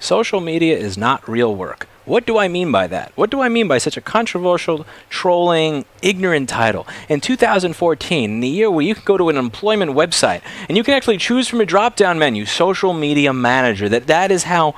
Social media is not real work. What do I mean by that? What do I mean by such a controversial, trolling, ignorant title? In 2014, in the year where you can go to an employment website and you can actually choose from a drop-down menu, social media manager, that is how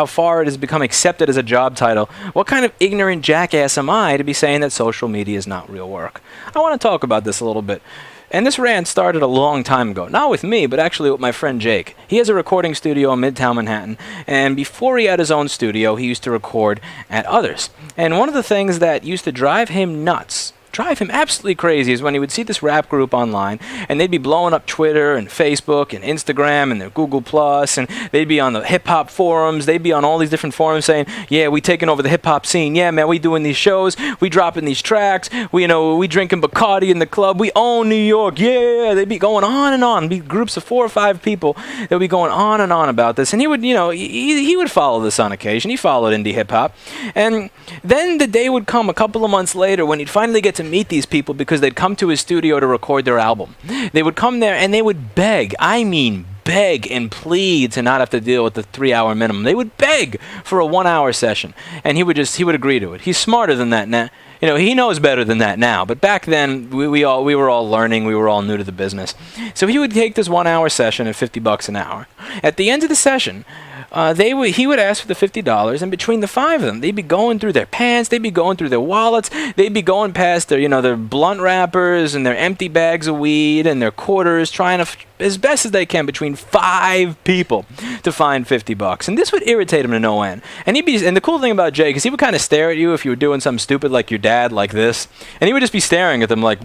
far it has become accepted as a job title. What kind of ignorant jackass am I to be saying that social media is not real work? I want to talk about this a little bit. And this rant started a long time ago. Not with me, but actually with my friend Jake. He has a recording studio in Midtown Manhattan, and before he had his own studio, he used to record at others. And one of the things that used to drive him nuts, drive him absolutely crazy, is when he would see this rap group online, and they'd be blowing up Twitter and Facebook and Instagram and their Google Plus, and they'd be on the hip-hop forums, they'd be on all these different forums saying, yeah, we taking over the hip-hop scene, yeah, man, we doing these shows, we dropping these tracks, we drinking Bacardi in the club, we own New York, yeah, they'd be going on and on, be groups of 4 or 5 people that would be going on and on about this, and he would, he would follow this on occasion, he followed indie hip-hop, and then the day would come a couple of months later when he'd finally get to meet these people because they'd come to his studio to record their album. They would come there and they would beg, I mean beg and plead to not have to deal with the 3-hour minimum. They would beg for a 1-hour session, and he would agree to it. He's smarter than that now. He knows better than that now, but back then we were all learning, we were all new to the business. So he would take this 1-hour session at $50 an hour. At the end of the session, he would ask for the $50, and between the 5 of them, they'd be going through their pants, they'd be going through their wallets, they'd be going past their blunt wrappers and their empty bags of weed and their quarters, trying to, as best as they can, between 5 people to find $50. And this would irritate him to no end. And the cool thing about Jake is he would kind of stare at you if you were doing something stupid like your dad, like this, and he would just be staring at them like.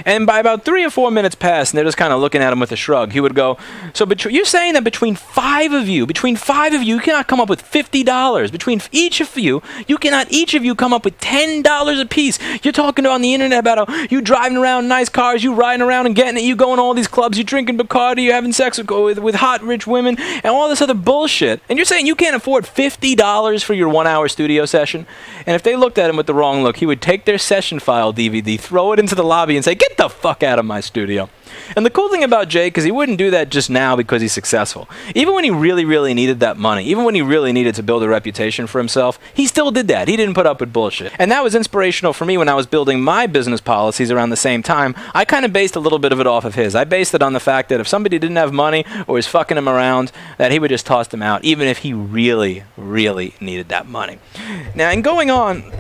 And by about 3 or 4 minutes passed, and they're just kind of looking at him with a shrug, he would go, so you're saying that between 5 of you, you cannot come up with $50. Between each of you cannot each of you come up with $10 a piece. You're talking on the internet about you driving around in nice cars, you riding around and getting it, you going to all these clubs, you drinking Bacardi, you having sex with hot, rich women, and all this other bullshit. And you're saying you can't afford $50 for your 1-hour studio session? And if they looked at him with the wrong look, he would take their session file DVD, throw it into the lobby, and say, get the fuck out of my studio. And the cool thing about Jake is he wouldn't do that just now because he's successful. Even when he really, really needed that money, even when he really needed to build a reputation for himself, he still did that. He didn't put up with bullshit. And that was inspirational for me when I was building my business policies around the same time. I kind of based a little bit of it off of his. I based it on the fact that if somebody didn't have money or was fucking him around, that he would just toss them out, even if he really, really needed that money. Now, and going on,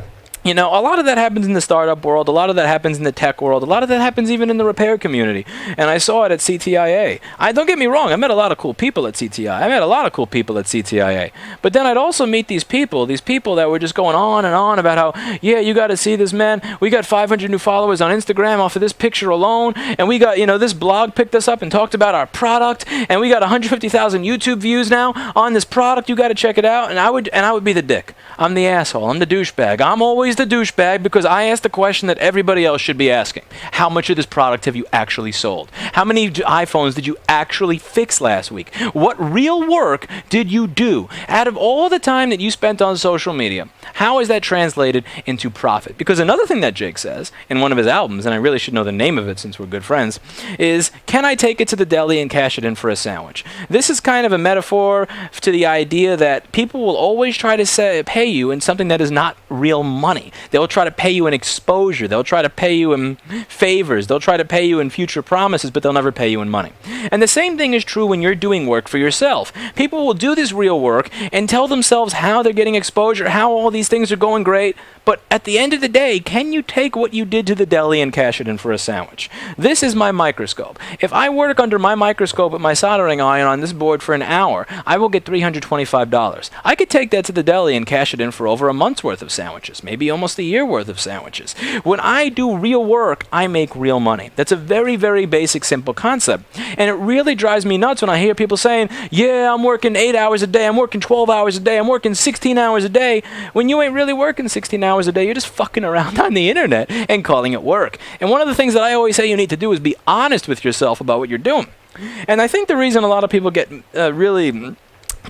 a lot of that happens in the startup world, a lot of that happens in the tech world, a lot of that happens even in the repair community. And I saw it at CTIA. Don't get me wrong, I met a lot of cool people at CTIA. But then I'd also meet these people that were just going on and on about how, yeah, you got to see this, man. We got 500 new followers on Instagram off of this picture alone. And we got, this blog picked us up and talked about our product. And we got 150,000 YouTube views now on this product. You got to check it out. And I would be the dick. I'm the asshole. I'm the douchebag. I'm always the douchebag because I asked the question that everybody else should be asking. How much of this product have you actually sold? How many iPhones did you actually fix last week? What real work did you do? Out of all the time that you spent on social media, how is that translated into profit? Because another thing that Jake says in one of his albums, and I really should know the name of it since we're good friends, is, can I take it to the deli and cash it in for a sandwich? This is kind of a metaphor to the idea that people will always try to pay you in something that is not real money. They'll try to pay you in exposure. They'll try to pay you in favors. They'll try to pay you in future promises, but they'll never pay you in money. And the same thing is true when you're doing work for yourself. People will do this real work and tell themselves how they're getting exposure, how all these things are going great, but at the end of the day, can you take what you did to the deli and cash it in for a sandwich? This is my microscope. If I work under my microscope with my soldering iron on this board for an hour, I will get $325. I could take that to the deli and cash it in for over a month's worth of sandwiches, maybe almost a year worth of sandwiches. When I do real work, I make real money. That's a very, very basic, simple concept. And it really drives me nuts when I hear people saying, yeah, I'm working 8 hours a day, I'm working 12 hours a day, I'm working 16 hours a day, when you ain't really working 16 hours a day, you're just fucking around on the internet and calling it work. And one of the things that I always say you need to do is be honest with yourself about what you're doing. And I think the reason a lot of people get really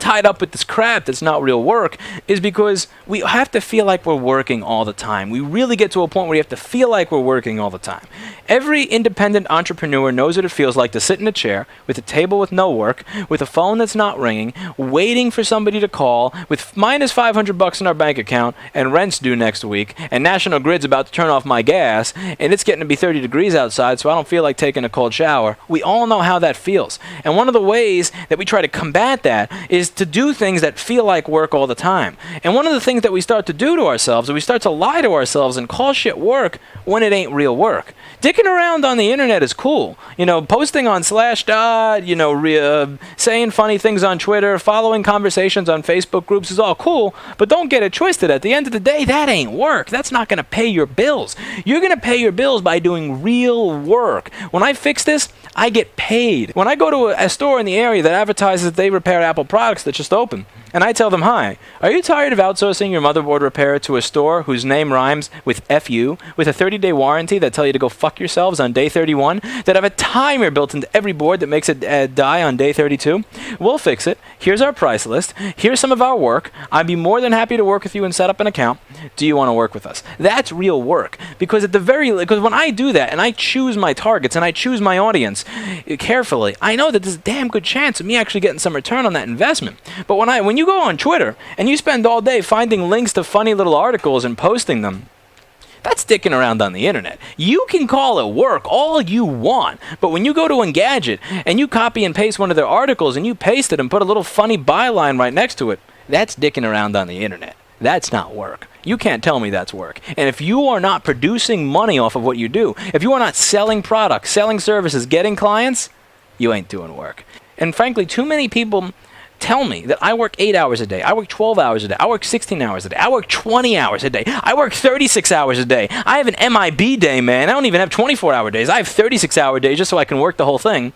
tied up with this crap that's not real work is because we have to feel like we're working all the time. We really get to a point where you have to feel like we're working all the time. Every independent entrepreneur knows what it feels like to sit in a chair with a table with no work, with a phone that's not ringing, waiting for somebody to call, with minus $500 in our bank account, and rent's due next week, and National Grid's about to turn off my gas, and it's getting to be 30 degrees outside, so I don't feel like taking a cold shower. We all know how that feels. And one of the ways that we try to combat that is to do things that feel like work all the time. And one of the things that we start to do to ourselves is we start to lie to ourselves and call shit work when it ain't real work. Dicking around on the internet is cool. Posting on Slashdot, saying funny things on Twitter, following conversations on Facebook groups is all cool, but don't get it twisted. At the end of the day, that ain't work. That's not going to pay your bills. You're going to pay your bills by doing real work. When I fix this, I get paid. When I go to a store in the area that advertises that they repair Apple products that just opened, and I tell them, hi, are you tired of outsourcing your motherboard repair to a store whose name rhymes with FU, with a 30-day warranty that tell you to go fuck yourselves on day 31, that have a timer built into every board that makes it die on day 32? We'll fix it. Here's our price list. Here's some of our work. I'd be more than happy to work with you and set up an account. Do you want to work with us? That's real work. Because when I do that and I choose my targets and I choose my audience carefully, I know that there's a damn good chance of me actually getting some return on that investment. But when you go on Twitter and you spend all day finding links to funny little articles and posting them, that's dicking around on the internet. You can call it work all you want, but when you go to Engadget and you copy and paste one of their articles and you paste it and put a little funny byline right next to it, that's dicking around on the internet. That's not work. You can't tell me that's work. And if you are not producing money off of what you do, if you are not selling products, selling services, getting clients, you ain't doing work. And frankly, too many people tell me that I work 8 hours a day, I work 12 hours a day, I work 16 hours a day, I work 20 hours a day, I work 36 hours a day. I have an MIB day, man. I don't even have 24-hour days. I have 36-hour days just so I can work the whole thing.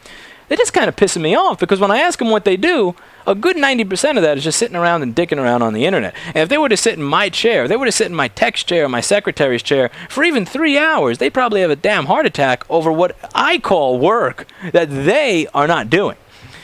They're just kind of pissing me off because when I ask them what they do, a good 90% of that is just sitting around and dicking around on the internet. And if they were to sit in my chair, if they were to sit in my text chair or my secretary's chair for even 3 hours, they'd probably have a damn heart attack over what I call work that they are not doing.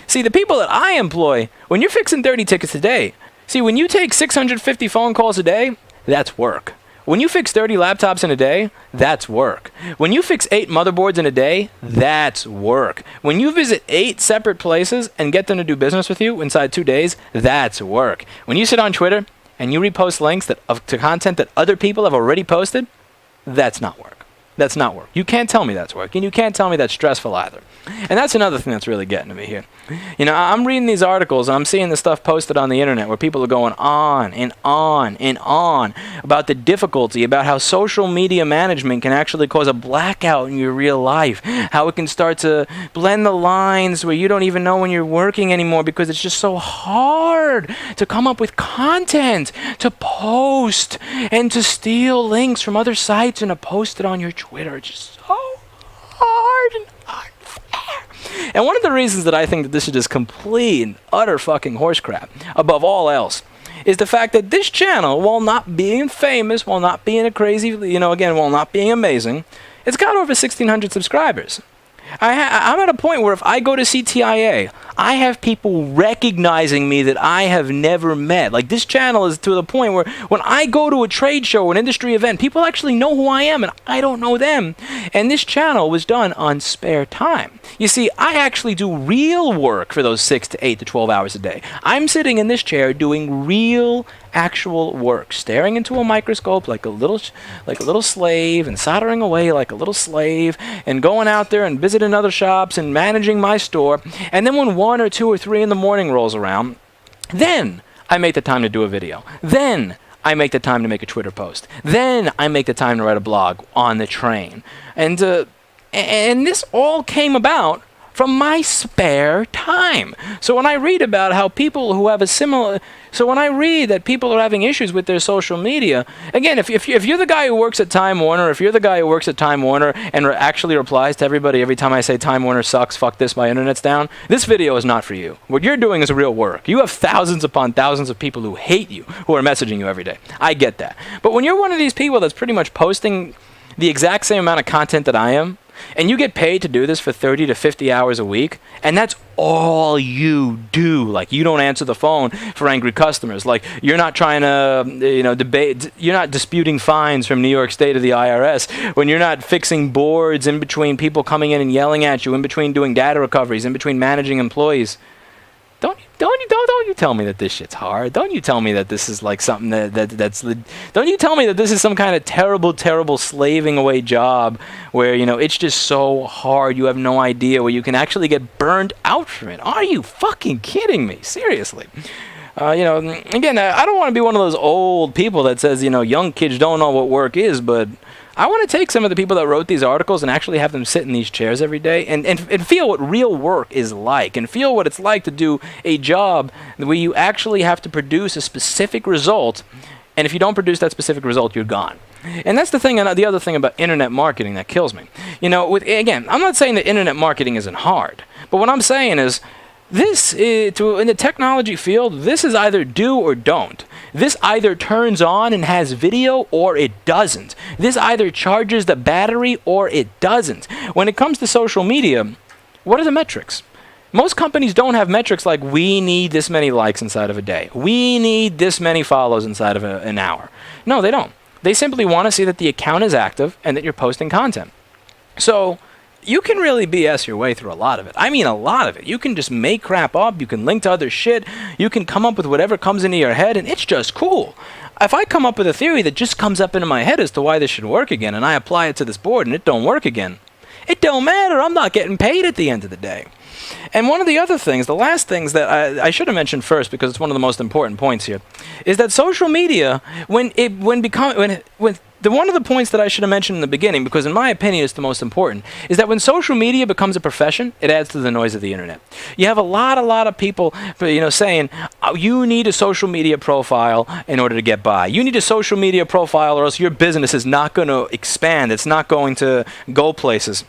See, the people that I employ, when you're fixing 30 tickets a day, when you take 650 phone calls a day, that's work. When you fix 30 laptops in a day, that's work. When you fix 8 motherboards in a day, that's work. When you visit 8 separate places and get them to do business with you inside 2 days, that's work. When you sit on Twitter and you repost links to content that other people have already posted, that's not work. That's not work. You can't tell me that's work, and you can't tell me that's stressful either. And that's another thing that's really getting to me here. I'm reading these articles, and I'm seeing this stuff posted on the internet where people are going on and on and on about the difficulty, about how social media management can actually cause a blackout in your real life, how it can start to blend the lines where you don't even know when you're working anymore because it's just so hard to come up with content, to post, and to steal links from other sites and to post it on your Twitter. It's just so hard and unfair. And one of the reasons that I think that this is just complete and utter fucking horse crap, above all else, is the fact that this channel, while not being famous, while not being a crazy, while not being amazing, it's got over 1,600 subscribers. I'm at a point where if I go to CTIA, I have people recognizing me that I have never met. Like, this channel is to the point where when I go to a trade show or an industry event, people actually know who I am and I don't know them. And this channel was done on spare time. You see, I actually do real work for those 6 to 8 to 12 hours a day. I'm sitting in this chair doing real actual work, staring into a microscope like a little slave, and soldering away like a little slave, and going out there and visiting other shops and managing my store. And then when 1 or 2 or 3 in the morning rolls around, then I make the time to do a video. Then I make the time to make a Twitter post. Then I make the time to write a blog on the train. And this all came about from my spare time. So when I read about how people who have when I read that people are having issues with their social media, again, if you're the guy who works at Time Warner, if you're the guy who works at Time Warner and actually replies to everybody every time I say Time Warner sucks, fuck this, my internet's down, this video is not for you. What you're doing is real work. You have thousands upon thousands of people who hate you, who are messaging you every day. I get that. But when you're one of these people that's pretty much posting the exact same amount of content that I am, and you get paid to do this for 30 to 50 hours a week, and that's all you do. Like, you don't answer the phone for angry customers. Like, you're not trying to, debate. You're not disputing fines from New York State or the IRS. When you're not fixing boards in between people coming in and yelling at you, in between doing data recoveries, in between managing employees. Don't you tell me that this shit's hard. Don't you tell me that this is like something don't you tell me that this is some kind of terrible slaving away job where, it's just so hard you have no idea, where you can actually get burned out from it. Are you fucking kidding me? Seriously. Again, I don't want to be one of those old people that says, young kids don't know what work is, but I want to take some of the people that wrote these articles and actually have them sit in these chairs every day and feel what real work is like, and feel what it's like to do a job where you actually have to produce a specific result, and if you don't produce that specific result, you're gone. And that's the thing, and the other thing about internet marketing that kills me. Again, I'm not saying that internet marketing isn't hard, but what I'm saying is, this is, in the technology field, this is either do or don't. This either turns on and has video or it doesn't. This either charges the battery or it doesn't. When it comes to social media, what are the metrics? Most companies don't have metrics like, we need this many likes inside of a day. We need this many follows inside of an hour. No, they don't. They simply want to see that the account is active and that you're posting content. So you can really BS your way through a lot of it. I mean, a lot of it. You can just make crap up. You can link to other shit. You can come up with whatever comes into your head, and it's just cool. If I come up with a theory that just comes up into my head as to why this should work again, and I apply it to this board and it don't work again, it don't matter. I'm not getting paid at the end of the day. And one of the other things, the last things that I should have mentioned first, because it's one of the most important points here, is that social media, one of the points that I should have mentioned in the beginning, because in my opinion it's the most important, is that when social media becomes a profession, it adds to the noise of the internet. You have a lot of people, saying, oh, you need a social media profile in order to get by. You need a social media profile or else your business is not going to expand. It's not going to go places.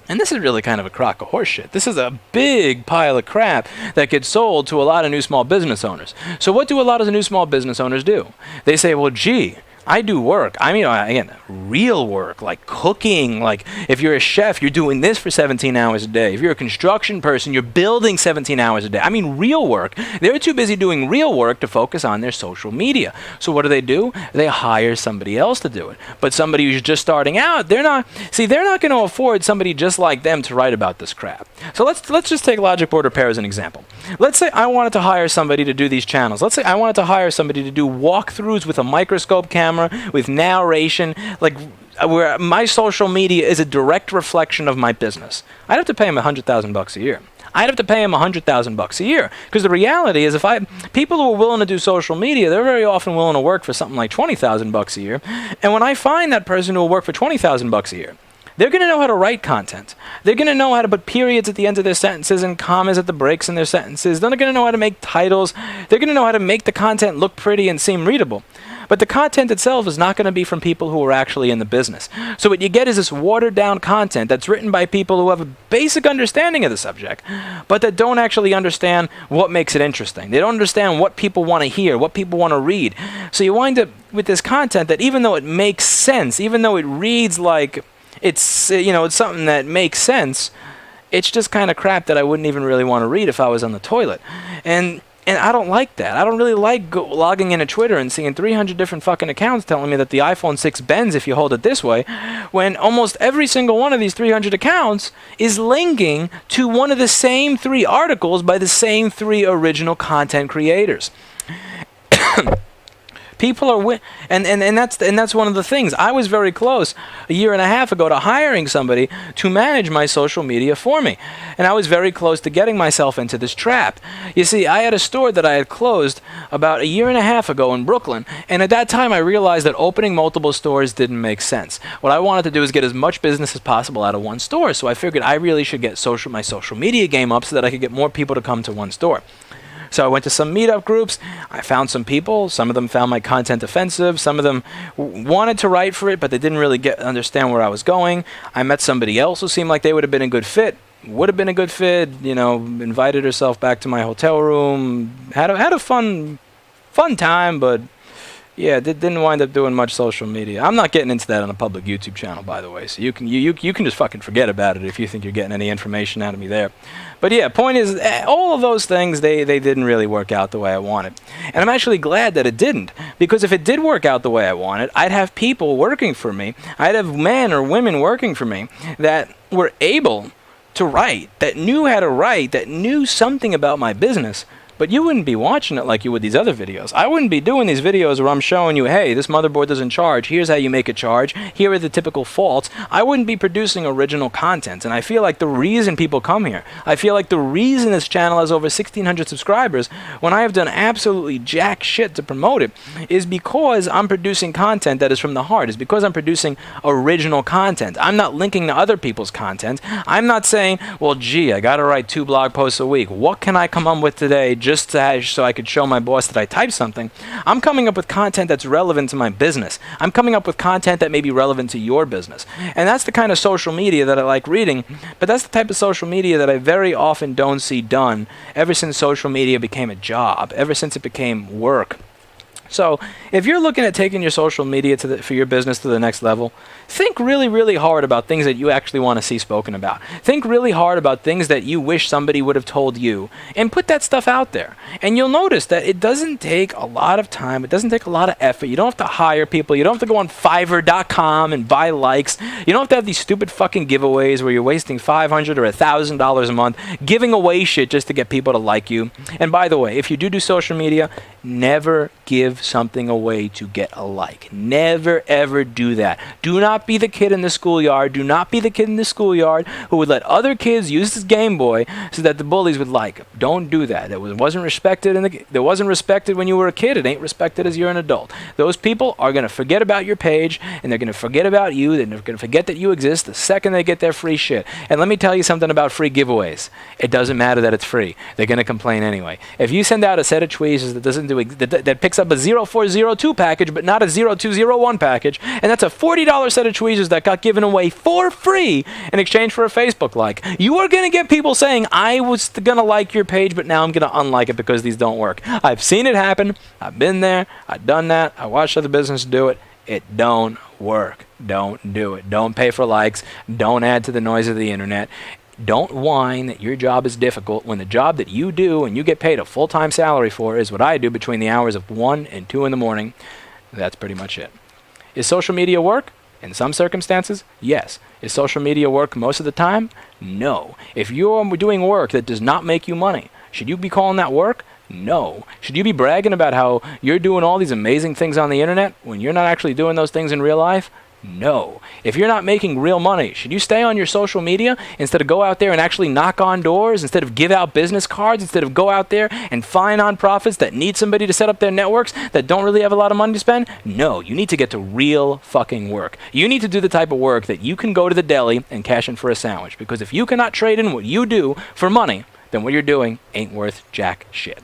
And this is really kind of a crock of horseshit. This is a big pile of crap that gets sold to a lot of new small business owners. So what do a lot of the new small business owners do? They say, well, gee, I do work. I mean, again, real work, like cooking. Like, if you're a chef, you're doing this for 17 hours a day. If you're a construction person, you're building 17 hours a day. I mean, real work. They're too busy doing real work to focus on their social media. So what do? They hire somebody else to do it. But somebody who's just starting out, they're not going to afford somebody just like them to write about this crap. So let's just take Logic Board Repair as an example. Let's say I wanted to hire somebody to do these channels. Let's say I wanted to hire somebody to do walkthroughs with a microscope camera, with narration, like where my social media is a direct reflection of my business. I'd have to pay him $100,000 a year. I'd have to pay him $100,000 a year, because the reality is, people who are willing to do social media, they're very often willing to work for something like $20,000 a year. And when I find that person who will work for $20,000 a year, they're going to know how to write content. They're going to know how to put periods at the end of their sentences and commas at the breaks in their sentences. They're going to know how to make titles. They're going to know how to make the content look pretty and seem readable. But the content itself is not going to be from people who are actually in the business. So what you get is this watered-down content that's written by people who have a basic understanding of the subject, but that don't actually understand what makes it interesting. They don't understand what people want to hear, what people want to read. So you wind up with this content that, even though it makes sense, even though it reads like it's, it's something that makes sense, it's just kind of crap that I wouldn't even really want to read if I was on the toilet. And I don't like that. I don't really like logging into Twitter and seeing 300 different fucking accounts telling me that the iPhone 6 bends if you hold it this way, when almost every single one of these 300 accounts is linking to one of the same 3 articles by the same 3 original content creators. People are and that's one of the things. I was very close a year and a half ago to hiring somebody to manage my social media for me. And I was very close to getting myself into this trap. You see, I had a store that I had closed about a year and a half ago in Brooklyn, and at that time I realized that opening multiple stores didn't make sense. What I wanted to do is get as much business as possible out of one store, so I figured I really should get my social media game up so that I could get more people to come to one store. So I went to some meetup groups. I found some people. Some of them found my content offensive. Some of them wanted to write for it, but they didn't really understand where I was going. I met somebody else who seemed like they would have been a good fit. Invited herself back to my hotel room. Had a fun time, but Yeah, didn't wind up doing much social media. I'm not getting into that on a public YouTube channel, by the way. So you can just fucking forget about it if you think you're getting any information out of me there. But yeah, point is, all of those things, they didn't really work out the way I wanted. And I'm actually glad that it didn't, because if it did work out the way I wanted, I'd have people working for me. I'd have men or women working for me that were able to write, that knew how to write, that knew something about my business. But you wouldn't be watching it like you would these other videos. I wouldn't be doing these videos where I'm showing you, hey, this motherboard doesn't charge. Here's how you make it charge. Here are the typical faults. I wouldn't be producing original content. And I feel like the reason people come here, I feel like the reason this channel has over 1,600 subscribers when I have done absolutely jack shit to promote it, is because I'm producing content that is from the heart. It's because I'm producing original content. I'm not linking to other people's content. I'm not saying, well, gee, I got to write 2 blog posts a week. What can I come up with today just so I could show my boss that I typed something? I'm coming up with content that's relevant to my business. I'm coming up with content that may be relevant to your business. And that's the kind of social media that I like reading, but that's the type of social media that I very often don't see done ever since social media became a job, ever since it became work. So if you're looking at taking your social media for your business to the next level, think really, really hard about things that you actually want to see spoken about. Think really hard about things that you wish somebody would have told you, and put that stuff out there. And you'll notice that it doesn't take a lot of time. It doesn't take a lot of effort. You don't have to hire people. You don't have to go on Fiverr.com and buy likes. You don't have to have these stupid fucking giveaways where you're wasting $500 or $1,000 a month giving away shit just to get people to like you. And by the way, if you do social media, never give something away to get a like. Never ever do that. Do not be the kid in the schoolyard. Do not be the kid in the schoolyard who would let other kids use his Game Boy so that the bullies would like him. Don't do that. It wasn't respected it wasn't respected when you were a kid. It ain't respected as you're an adult. Those people are going to forget about your page, and they're going to forget about you. They're going to forget that you exist the second they get their free shit. And let me tell you something about free giveaways. It doesn't matter that it's free. They're going to complain anyway. If you send out a set of tweezers that doesn't that picks up a 0402 package but not a 0201 package, and that's a $40 set of tweezers that got given away for free in exchange for a Facebook like, you are going to get people saying, I was going to like your page, but now I'm going to unlike it because these don't work. I've seen it happen. I've been there. I've done that. I watched other businesses do it. It don't work. Don't do it. Don't pay for likes. Don't add to the noise of the internet. Don't whine that your job is difficult when the job that you do and you get paid a full-time salary for is what I do between the hours of 1 and 2 in the morning. That's pretty much it. Is social media work? In some circumstances, yes. Is social media work most of the time? No. If you're doing work that does not make you money, should you be calling that work? No. Should you be bragging about how you're doing all these amazing things on the internet when you're not actually doing those things in real life? No. If you're not making real money, should you stay on your social media instead of go out there and actually knock on doors, instead of give out business cards, instead of go out there and find nonprofits that need somebody to set up their networks that don't really have a lot of money to spend? No. You need to get to real fucking work. You need to do the type of work that you can go to the deli and cash in for a sandwich. Because if you cannot trade in what you do for money, then what you're doing ain't worth jack shit.